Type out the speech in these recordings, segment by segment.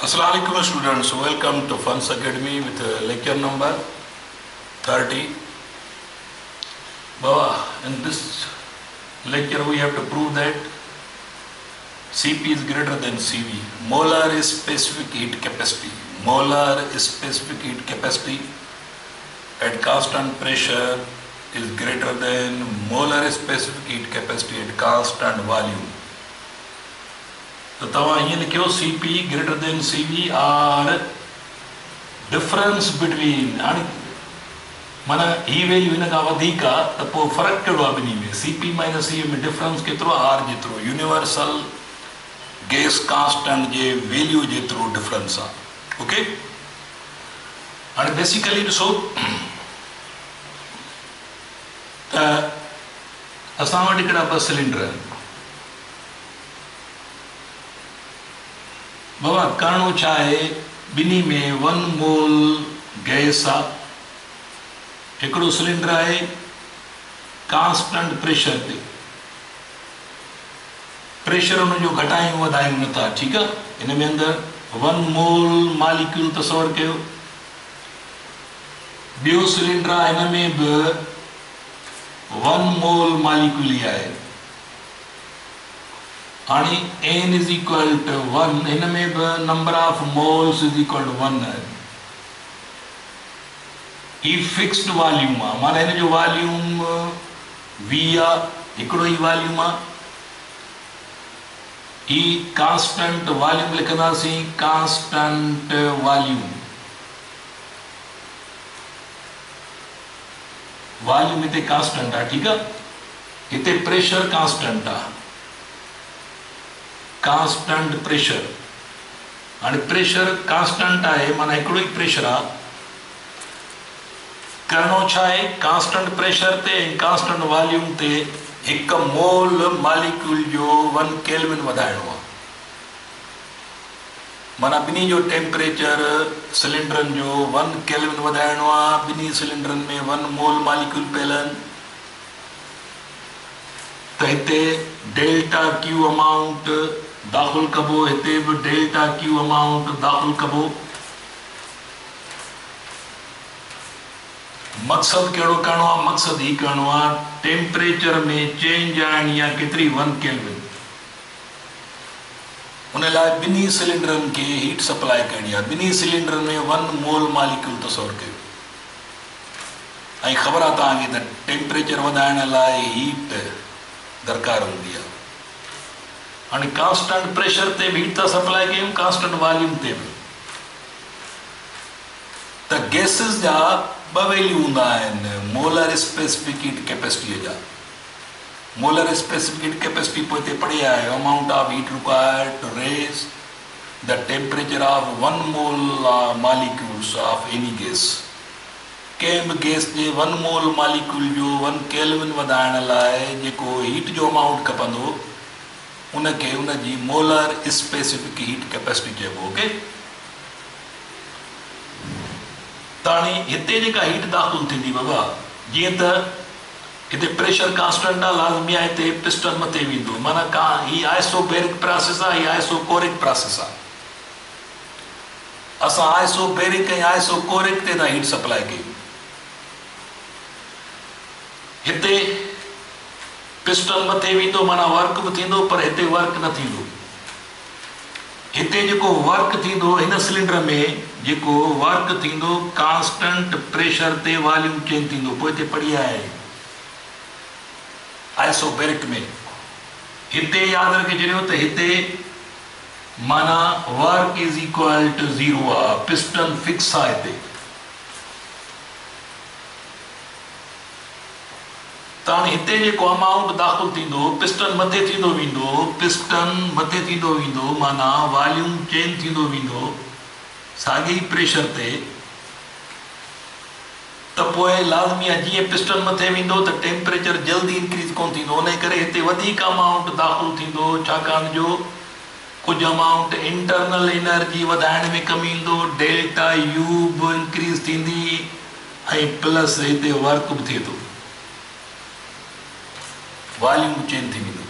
Assalamualaikum students, welcome to Funds Academy with lecture number 30. Baba, in this lecture we have to prove that Cp is greater than Cv. Molar is specific heat capacity. Molar is specific heat capacity at constant pressure is greater than molar specific heat capacity at constant volume. तो तवा ये लिखो Cp greater than Cv और difference between माना ही value in का वधिक तो पो फर्क केड़ो बिनी में Cp माइनस Cv में डिफरेंस केतरो R जेतरो यूनिवर्सल गैस कांस्टेंट जे वैल्यू जेतरो डिफरेंस आ ओके एंड बेसिकली सो त असां वटि हिकिड़ा ॿ सिलेंडर आहिनि बाबा करणो छा आहे ॿिन्ही में 1 मोल गैस आहे हिकिड़ो सिलेंडर आहे कांस्टेंट प्रेशर ते प्रेशर हुनजो घटायूं वधायूं नथा ठीकु आहे हिन में अंदरि 1 मोल मालिक्यूल तसवर कयो ॿियो सिलेंडर आहे हिन में बि 1 मोल मालिक्यूल ई आहे हाणे n is equal to 1 हिन में बि number of moles is equal to 1 आहे ही फिक्स्ड वॉल्यूम आहे माना हिन जो वॉल्यूम v आहे हिकिड़ो ई वॉल्यूम आहे ही कांस्टेंट वॉल्यूम लिखंदासीं कांस्टेंट वॉल्यूम वॉल्यूम हिते कांस्टेंट आहे ठीकु आहे हिते प्रेशर कांस्टेंट आहे कांस्टेंट प्रेशर हाणे प्रेशर कांस्टेंट आहे माना हिकिड़ो ई प्रेशर आहे करणो छा आहे कांस्टेंट प्रेशर ते ऐं कांस्टेंट वॉल्यूम ते हिकु मोल मालिक्यूल जो 1 केल्विन वधाइणो आहे माना ॿिन्ही जो टेम्परेचर सिलेंडरनि जो 1 केल्विन वधाइणो आहे ॿिन्ही सिलेंडरनि में 1 मोल मालिक्यूल पियल आहिनि त हिते डेल्टा क्यू अमाउंट दाख़िल कबो हिते बि डेल्टा क्यू अमाउंट दाख़िल कबो मक़सद कहिड़ो करणो आहे मक़सद ही करणो आहे टेम्परेचर में चेंज आणणी आहे केतिरी 1 केल्विन उन लाइ ॿिन्ही सिलेंडरनि खे हीट सप्लाई करणी आहे ॿिन्ही सिलेंडरनि में 1 मोल मालिक्यूल तसवर कयो ऐं ख़बर आहे तव्हांखे त टेम्परेचर वधाइण लाइ हीट दरकार हूंदी आहे हाणे कांस्टेंट प्रेशर ते भी हीट था सप्लाई कयूं कांस्टेंट वॉल्यूम ते भी त गैसेस जा ॿ वैल्यू हूंदा आहिनि मोलर स्पेसिफिक हीट कैपेसिटी जा मोलर स्पेसिफिक हीट कैपेसिटी पोइ हिते पढ़ी आयो amount of heat required to raise the temperature of 1 mole molecules of any gas कंहिं बि गैस जे 1 मोल मालिक्यूल जो 1 केल्विन वधाइण लाइ जेको हीट जो अमाउंट खपंदो उनखे उनजी मोलर स्पेसिफिक हीट कैपेसिटी चइबो ओके त हाणे हिते जेका हीट दाख़िल थींदी बाबा जीअं त हिते प्रेशर कांस्टेंट आहे लाज़मी आहे हिते पिस्टन मथे वेंदो माना का ही आइसोबेरिक प्रोसेस आहे ही आइसोकोरिक प्रोसेस आहे असां आइसोबेरिक ऐं आइसोकोरिक ते था हीट सप्लाई कयूं हिते पिस्टन मथे वेंदो माना वर्क बि थींदो पर हिते वर्क न थींदो हिते जेको वर्क थींदो हिन सिलेंडर में जेको वर्क थींदो कांस्टेंट प्रेशर ते वॉल्यूम चेंज थींदो पोइ हिते पढ़ी आहे आइसोबेरिक में हिते यादि रखे छॾियो त हिते माना वर्क इज इक्वल टू 0 आहे पिस्टन फिक्स आहे हिते त हाणे हिते जेको अमाउंट दाख़िल थींदो पिस्टन मथे थींदो वेंदो माना वॉल्यूम चेंज थींदो वेंदो साॻे ई प्रेशर ते त पोइ लाज़मी आहे जीअं पिस्टन मथे वेंदो त टेम्परेचर जल्दी इंक्रीज कोन थींदो उन करे हिते वधीक अमाउंट दाख़िल थींदो छाकाणि जो कुझु अमाउंट इंटरनल एनर्जी वधाइण में कमी ईंदो डेल्टा यू बि इंक्रीज थींदी ऐं प्लस हिते वर्क बि थिए थो वॉल्यूम चेंज थी वेंदो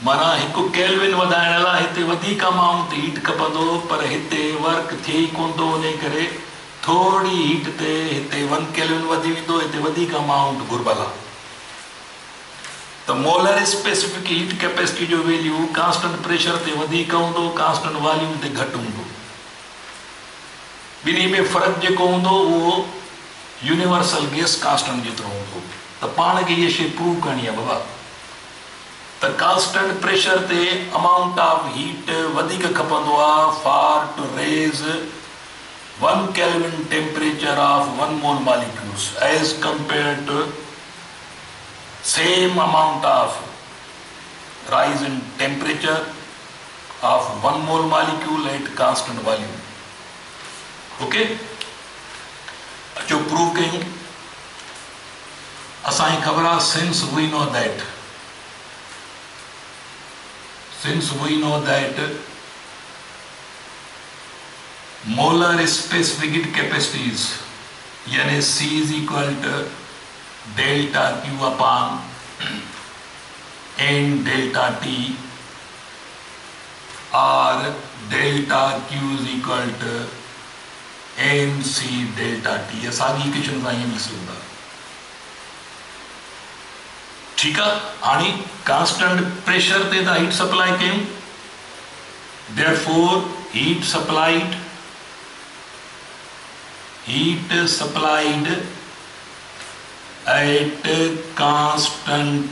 माना हिकु केल्विन वधाइण लाइ हिते वधीक अमाउंट हीट खपंदो, पर हिते वर्क थिए ई कोन थो, उन करे थोरी हीट ते हिते 1 केल्विन वधी वेंदो, हिते वधीक अमाउंट घुर्बल आहे। त मोलर स्पेसिफिक हीट कैपेसिटी जो वैल्यू कांस्टेंट प्रेशर ते वधीक हूंदो, कांस्टेंट वॉल्यूम ते घटि हूंदो। ॿिन्ही में फ़र्क़ु जेको हूंदो उहो यूनिवर्सल गैस कांस्टेंट जेतिरो हूंदो। त पाण खे इहा शइ प्रूव करणी आहे बाबा, त कांस्टेंट प्रेशर ते अमाउंट ऑफ हीट वधीक खपंदो आहे for to raise 1 kelvin temperature of 1 mole molecules as compare to same amount of rise in temperature of 1 mole molecule at constant volume. Okay? जो प्रूव कयूं असांजी ख़बर आहे, since we know that molar specific heat capacities यानी C is equal to delta Q upon N delta T, or delta Q is equal to MC delta T। ये सारी equation सां ईअं लिखूं था, ठीकु आहे। हाणे कांस्टेंट प्रेशर ते था हीट सप्लाई कयूं, therefore heat supplied at constant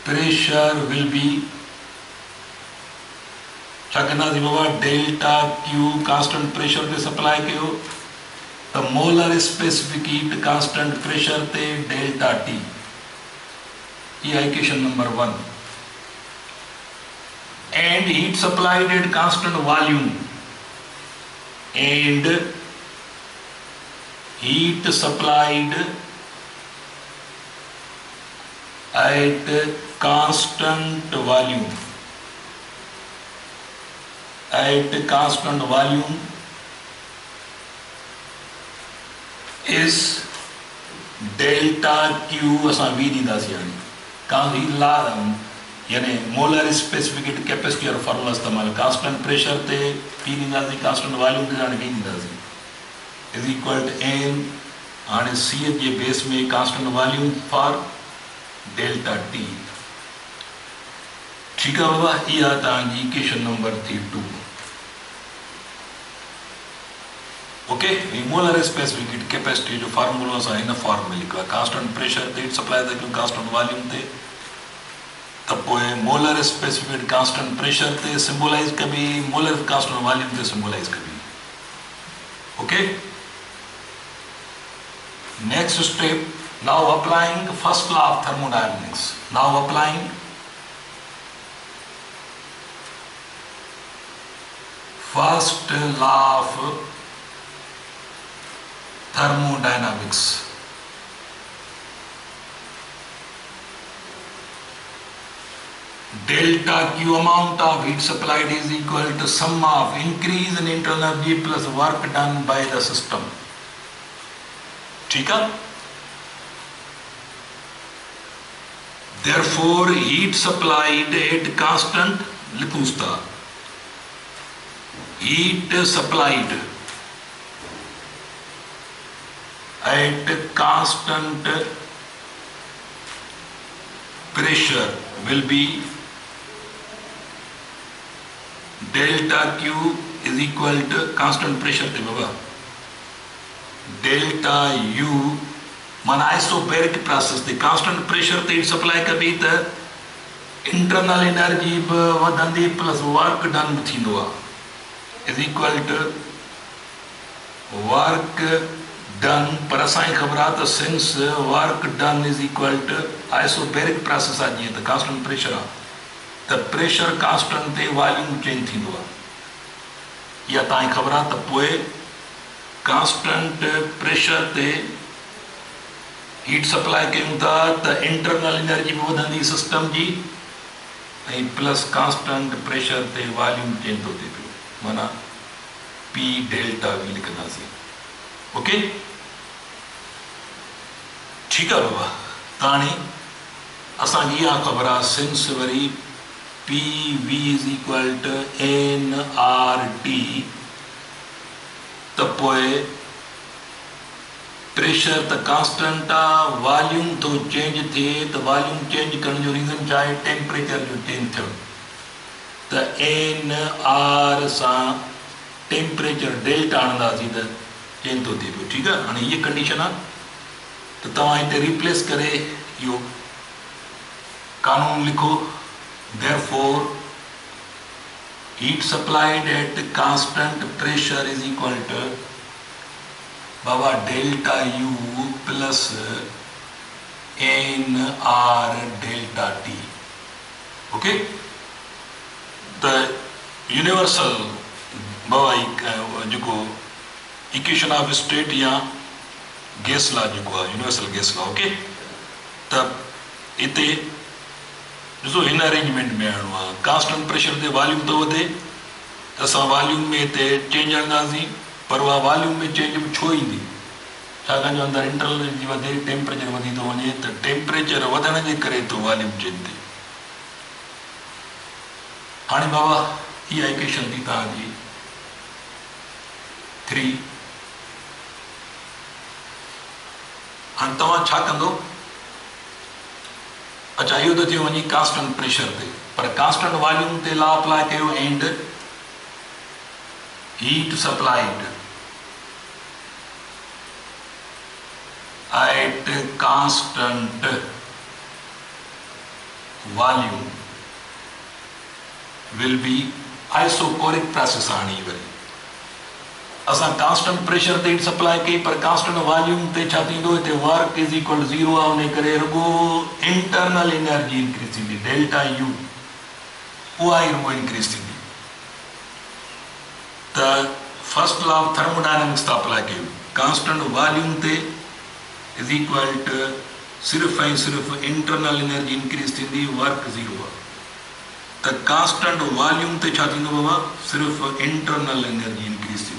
pressure will be छा कंदासीं बाबा, डेल्टा क्यू कांस्टेंट प्रेशर ते सप्लाई कयो त molar specific heat constant pressure ते डेल्टा टी। इहा equation number 1। And heat supplied at constant volume and heat supplied at constant volume is delta Q असां V ॾींदासीं। हाणे यानी मोलर स्पेसिफिक हीट कैपेसिटी और फॉर्मूला इस्तेमाल कांस्टेंट प्रेशर ते P ॾींदासीं, कांस्टेंट वॉल्यूम ते हाणे V ॾींदासीं, इज इक्वल टू N। हाणे C जे बेस में constant volume for delta T। ठीकु आहे बाबा, इहा तव्हांजी इक्वेशन नंबर थी 2। Okay, molar specific heat capacity जो फॉर्मूलो असां हिन फॉर्म में लिखियो आहे, कांस्टेंट प्रेशर ते हीट सप्लाई था कयूं कांस्टेंट वॉल्यूम ते, त पोइ मोलर स्पेसिफिक कांस्टेंट प्रेशर ते सिंबलाइज कबी, मोलर कांस्टेंट वॉल्यूम ते सिंबलाइज कबी। Okay, next step, now applying first law of thermodynamics. Now applying first law of thermodynamics। Delta Q amount of heat supplied is equal to sum of increase in internal energy plus work done by the system। ठीक है? Therefore heat supplied at constant, लिखूंगा, heat supplied at constant pressure will be delta Q is equal to constant pressure te baba delta U man isobaric process te constant pressure te supply kabi ta internal energy vadandi plus work done thindo is equal to work done, पर असांखे ख़बर आहे त since work done is equal to isobaric process आहे, जीअं त constant pressure आहे त प्रेशर कांस्टेंट ते वॉल्यूम चेंज थींदो आहे। इहा तव्हांखे ख़बर आहे त पोइ कांस्टेंट प्रेशर ते हीट सप्लाई कयूं था त इंटरनल एनर्जी बि वधंदी सिस्टम जी, ऐं प्लस कांस्टेंट प्रेशर ते वॉल्यूम चेंज थो थिए पियो, माना पी डेल्टा वी लिखंदासीं। ओके, ठीक है बाबा, ताणी असांजी इहा ख़बर आहे सिंस वरी P V is equal to N R T त पोइ प्रेशर त कांस्टेंट आहे, वॉल्यूम थो चेंज थिए त वॉल्यूम चेंज करण जो रीज़न छा आहे? टेम्परेचर जो चेंज थियणु। त एन आर सां टेम्परेचर डेल्टा आणंदासीं त चेंज थो थिए पियो। ठीकु आहे, हाणे हीअ कंडीशन आहे त तव्हां हिते रिप्लेस करे इहो कानून लिखो। Therefore, heat supplied at constant pressure is equal to बाबा delta U plus N R delta T. Okay, त यूनिवर्सल बाबा जेको इक्वेशन ऑफ स्टेट या गैस लॉ जेको आहे यूनिवर्सल गैस लॉ। ओके, त हिते ॾिसो हिन अरेंजमेंट में आणो आहे कांस्टेंट प्रेशर ते वॉल्यूम थो वधे त असां वॉल्यूम में हिते चेंज आणंदासीं, पर उहा वॉल्यूम में चेंज छो ईंदी? छाकाणि जो अंदरि इंटरनल एनर्जी वधे, टेम्परेचर वधी थो वञे, त टेम्परेचर वधण जे करे थो वॉल्यूम चेंज थिए। हाणे बाबा इहा इक्वेशन थी तव्हांजी 3। हाणे तव्हां छा कंदो? अच्छा, इहो त थियो वञी कांस्टेंट प्रेशर ते, पर कांस्टेंट वॉल्यूम ते लॉ अप्लाई कयो and heat supplied at constant volume will be isochoric process. आणी वरी असां कांस्टेंट प्रेशर ते हीट सप्लाई कई, पर कांस्टेंट वॉल्यूम ते छा थींदो? हिते वर्क इज इक्वल 0 आहे, उन करे रुगो इंटरनल एनर्जी इंक्रीज थींदी, डेल्टा यू उहा ई रुगो इंक्रीज थींदी। त फर्स्ट लॉ ऑफ थर्मोडायनेमिक्स था अप्लाई कयूं, कांस्टेंट वॉल्यूम ते इज इक्वल टू सिर्फ़ु ऐं सिर्फ़ु इंटरनल एनर्जी इंक्रीज थींदी, वर्क 0 आहे। त कांस्टेंट वॉल्यूम ते छा थींदो बाबा? सिर्फ़ु इंटरनल एनर्जी इंक्रीज थींदी।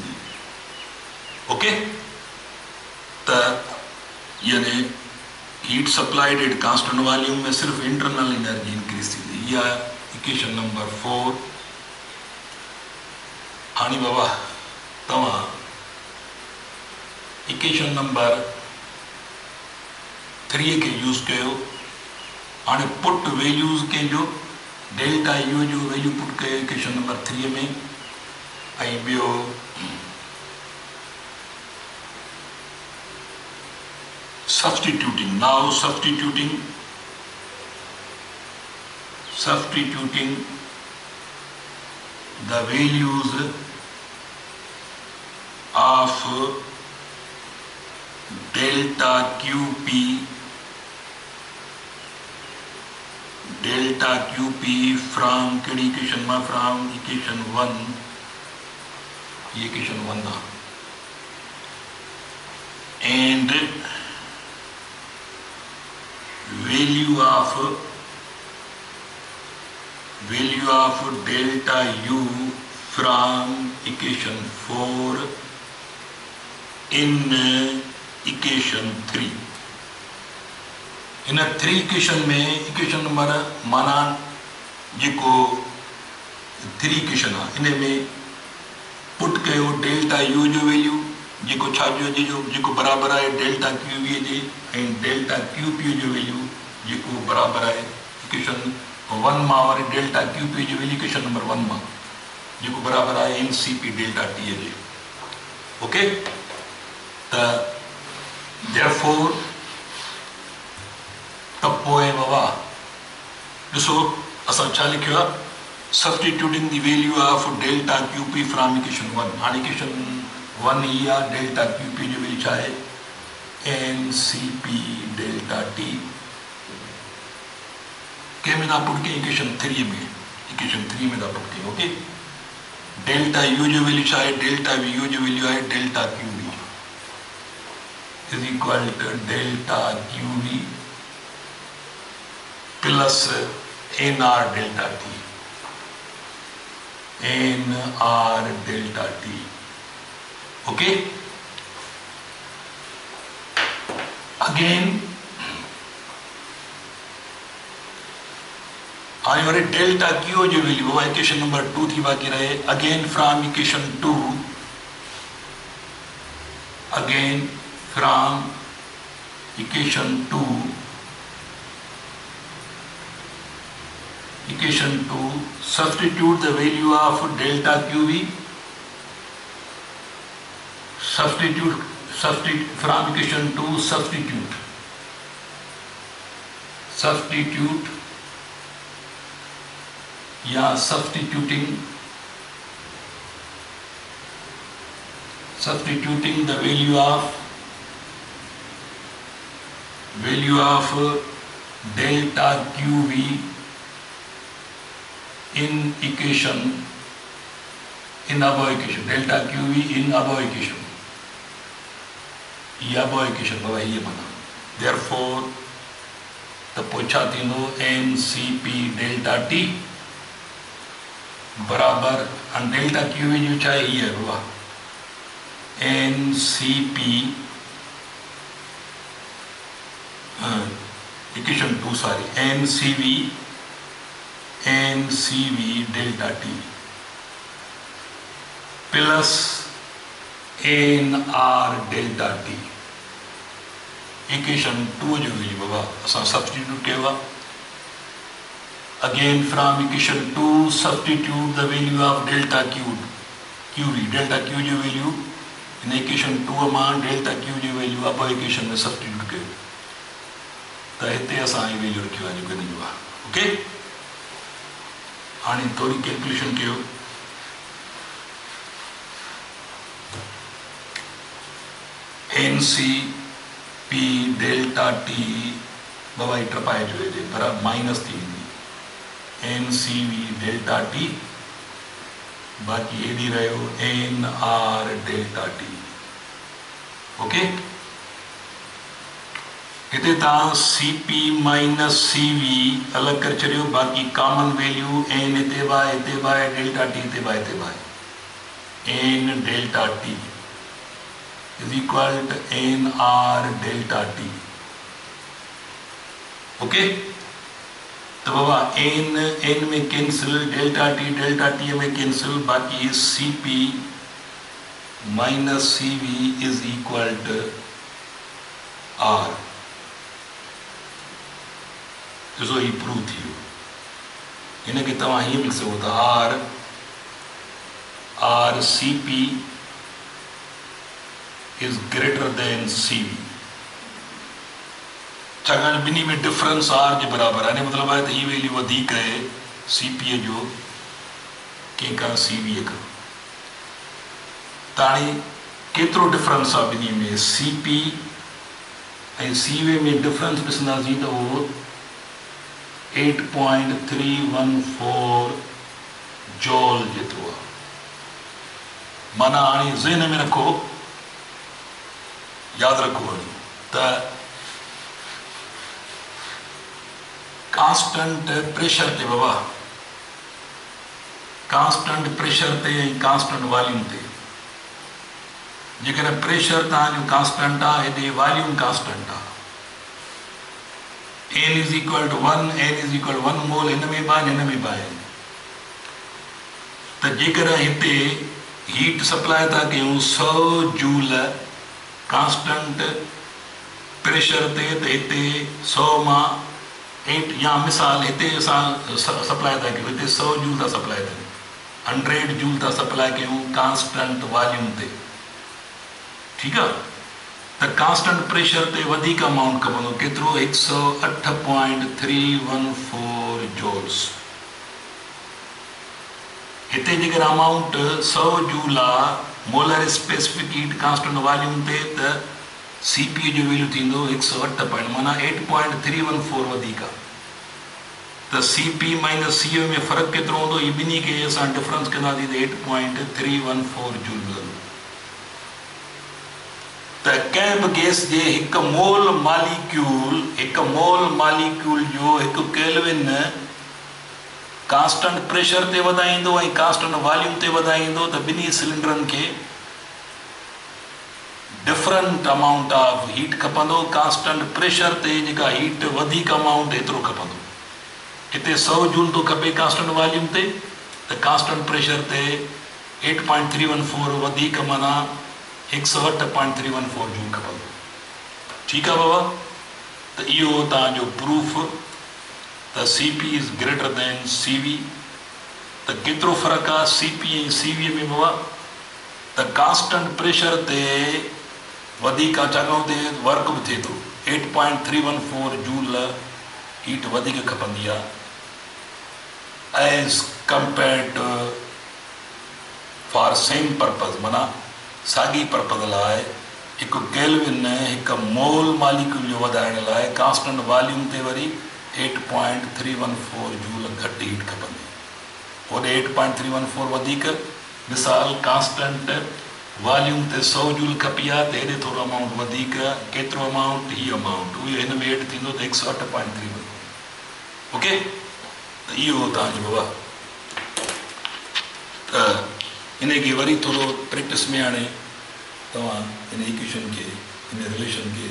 ओके, त यानी heat supplied at constant volume में सिर्फ़ु इंटरनल एनर्जी इंक्रीज थींदी। इहा इक्वेशन नंबर 4। हाणे बाबा तव्हां इक्वेशन नंबर 3 खे यूज़ कयो। हाणे पुट वैल्यूज़ कंहिंजो डेल्टा यू जो वैल्यू पुट कयो इक्वेशन नंबर 3 में, ऐं ॿियो substituting the values of delta QP from equation from equation 1, ये equation 1 था, and value of delta U from equation 4 in equation 3। इन 3 इक्वेशन में इक्वेशन नंबर माना जेको 3 इक्वेशन आहे इन में पुट कयो डेल्टा यू जो वैल्यू जेको छा जो जेको बराबरि आहे डेल्टा क्यू वी जे, ऐं डेल्टा क्यू पी जो वैल्यू जेको बराबरि आहे इक्वेशन 1 मां वरी डेल्टा क्यू पी जो वैल्यू इक्वेशन नंबर 1 मां जेको बराबरि आहे N C P delta T जे। ओके, त देयरफॉर त पोइ बाबा ॾिसो असां छा लिखियो आहे, substituting the value of delta Q P from equation 1। हाणे इक्वेशन 1 ही आहे, डेल्टा क्यू पी जो वैल्यू छा आहे? N C P delta T. कंहिंमें था पुट कयूं? इक्वेशन 3 में, इक्वेशन 3 में था पुट कयूं। ओके, डेल्टा यू जो वैल्यू छा आहे? डेल्टा वी यू जो वैल्यू आहे delta Q V is equal to delta Q V plus N R delta T, N R delta T. Okay, again हाणे वरी डेल्टा क्यू जो वैल्यू इक्वेशन नंबर 2 थी बाक़ी रहे. Again from equation 2 equation 2 substitute the value of delta QV. Substitute from equation 2 substituting the value of delta QV in above equation, delta QV in above equation. बाबा ये माना. Therefore the पोछा थींदो NCP delta T बराबर delta QV जो चाहे ये है बाबा NCP equation 2 sorry NCV delta T plus NR delta T. Equation 2 जो वैल्यू बाबा असां सब्स्टिट्यूट कयो. Again from equation 2 substitute the value of delta QV. Delta Q जो वैल्यू इन इक्वेशन 2 मां डेल्टा Q जो वैल्यू अब इक्वेशन में substitute कयो त हिते असां ही वैल्यू रखियो आहे जेको हिनजो आहे. ओके हाणे थोड़ी कैलकुलेशन कयो. NCP डेल्टा T बाबा ही ट्रपाए जो है बराबर माइनस थी वेंदी NCV डेल्टा T बाकी एडी रहियो NR डेल्टा T. ओके हिते तव्हां CP माइनस CV अलग कर छॾियो. बाकी कॉमन वैल्यू N हिते बाय डेल्टा T हिते by N delta T is equal to NR delta T. Okay तो बाबा N में कैंसिल डेल्टा T में कैंसिल बाकी CP minus CV is equal to R. जो ही प्रूव थी इनके तव्हां हीअं लिख सघो था R CP is greater than CV. छाकाणि ॿिन्ही में डिफरेंस R जे बराबर आहे. मतलब है तो ये वैल्यू वधीक है CP जो कंहिंखां CV खां. ताणी केतिरो डिफरेंस आहे ॿिन्ही में CP ऐं CV में डिफरेंस ॾिसंदासीं त उहो 8.314 जॉल जेतिरो आहे. माना हाणे ज़हन में रखो याद रखो त कांस्टेंट प्रेशर ते बाबा कांस्टेंट प्रेशर ते ऐं कांस्टेंट वॉल्यूम ते जेकॾहिं प्रेशर तव्हांजो कांस्टेंट आहे हेॾे वॉल्यूम कांस्टेंट आहे. N is equal to 1 मोल हिन में बि आहिनि हिन में बि आहिनि. त जेकॾहिं हिते हीट सप्लाई था कयूं 100 जूल कांस्टेंट प्रेशर ते त हिते 100 मां 8 या मिसाल हिते असां सप्लाई था कयूं हिते 100 जूल था सप्लाई कयूं 100 जूल था सप्लाई कयूं कांस्टेंट वॉल्यूम ते. ठीकु आहे त कांस्टेंट प्रेशर ते वधीक अमाउंट खपंदो केतिरो 108.314 जॉल्स. हिते जेकर अमाउंट 100 जूल आहे molar specific heat constant volume ते त CP जो वैल्यू थींदो 108 माना 8.314 वधीक आहे. त CP माइनस CO में फ़र्क़ु केतिरो हूंदो ही ॿिन्ही खे असां डिफरेंस कंदासीं त 8.314 जूल मिलंदो. त कंहिं बि गैस जे हिकु मोल मालिक्यूल जो हिकु केल्विन कांस्टेंट प्रेशर ते वधाईंदो ऐं कांस्टेंट वॉल्यूम ते वधाईंदो त ॿिन्ही सिलेंडरनि खे डिफरेंट अमाउंट ऑफ हीट खपंदो. कांस्टेंट प्रेशर ते जेका हीट वधीक अमाउंट एतिरो खपंदो. हिते 100 जूल तो खपे कांस्टेंट वॉल्यूम ते, त कांस्टेंट प्रेशर ते 8.314 वधीक माना 108.314 जूल खपंदो। ठीकु आहे बाबा। त इहो तव्हांजो प्रूफ त CP is greater than CV। त केतिरो फ़र्क़ु आहे CP ऐं CV में बाबा? त कांस्टेंट प्रेशर ते वधीक चङो ते वर्क बि थिए थो, 8.314 जूल हीट वधीक खपंदी आहे as compare to for same purpose, माना साॻी पर्पज़ लाइ हिकु केल्विन हिकु मोल मालिक्यूल जो वधाइण लाइ कांस्टेंट वॉल्यूम ते वरी 8.314 जूल घटि हीट खपंदी। होॾे 8.314 वधीक, मिसाल कांस्टेंट वॉल्यूम ते 100 जूल खपी आहे त हेॾे थोरो अमाउंट वधीक, केतिरो अमाउंट, हीउ अमाउंट, उहो हिन में एड थींदो त 108.3। ओके, त इहो तव्हांजो बाबा। त हिनखे वरी थोरो प्रैक्टिस में हाणे तव्हां हिन इक्वेशन खे, हिन रिलेशन खे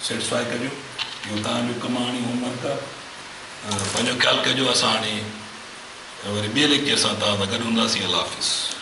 सेटिस्फाई कजो। इहो तव्हांजो कमु हाणे होमवर्क आहे। पंहिंजो ख़्यालु कजो। असां हाणे वरी ॿिए लेक्चर सां तव्हां सां गॾु हूंदासीं। अल्लाह हाफ़िज़।